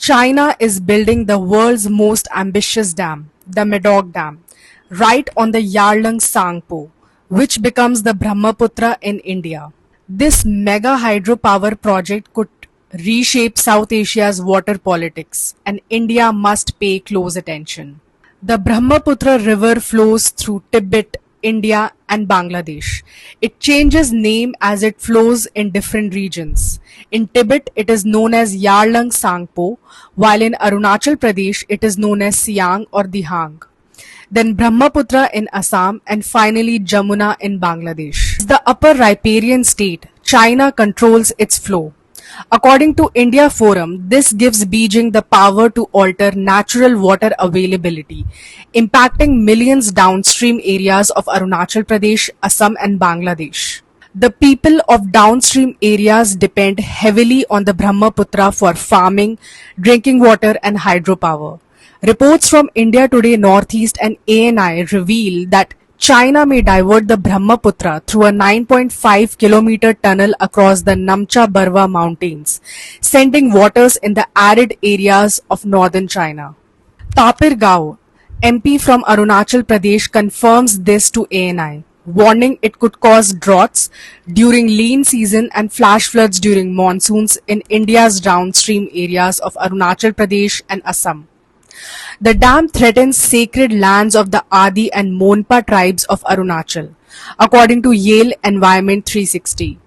China is building the world's most ambitious dam, the Medog Dam, right on the Yarlung Sangpo, which becomes the Brahmaputra in India. This mega hydropower project could reshape South Asia's water politics, and India must pay close attention. The Brahmaputra river flows through Tibet, India, and Bangladesh. It changes name as it flows in different regions. In Tibet, it is known as Yarlung Sangpo, while in Arunachal Pradesh, it is known as Siang or Dihang. Then Brahmaputra in Assam, and finally Jamuna in Bangladesh. The upper riparian state, China controls its flow. According to India Forum, this gives Beijing the power to alter natural water availability, impacting millions downstream areas of Arunachal Pradesh, Assam and Bangladesh. The people of downstream areas depend heavily on the Brahmaputra for farming, drinking water and hydropower. Reports from India Today Northeast and ANI reveal that China may divert the Brahmaputra through a 9.5-kilometer tunnel across the Namcha Barwa mountains, sending waters in the arid areas of northern China. Tapir Gao, MP from Arunachal Pradesh, confirms this to ANI, warning it could cause droughts during lean season and flash floods during monsoons in India's downstream areas of Arunachal Pradesh and Assam. The dam threatens sacred lands of the Adi and Monpa tribes of Arunachal, according to Yale Environment 360.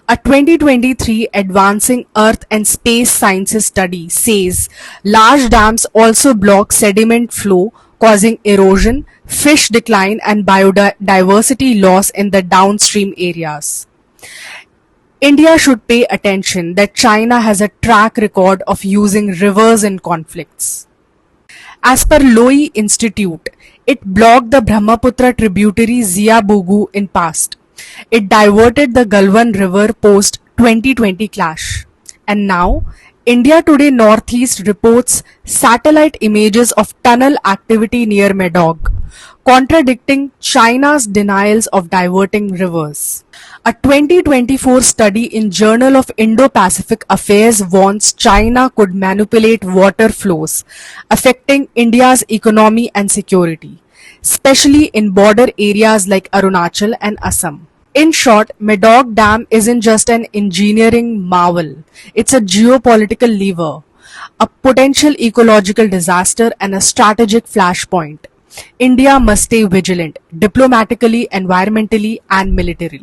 A 2023 Advancing Earth and Space Sciences study says large dams also block sediment flow, causing erosion, fish decline, and biodiversity loss in the downstream areas. India should pay attention that China has a track record of using rivers in conflicts. As per Lowy Institute, it blocked the Brahmaputra tributary Ziabugu in past. It diverted the Galwan River post 2020 clash. And now, India Today Northeast reports satellite images of tunnel activity near Medog, contradicting China's denials of diverting rivers. A 2024 study in Journal of Indo-Pacific Affairs warns China could manipulate water flows, affecting India's economy and security, especially in border areas like Arunachal and Assam. In short, Medog Dam isn't just an engineering marvel, it's a geopolitical lever, a potential ecological disaster and a strategic flashpoint. India must stay vigilant, diplomatically, environmentally and militarily.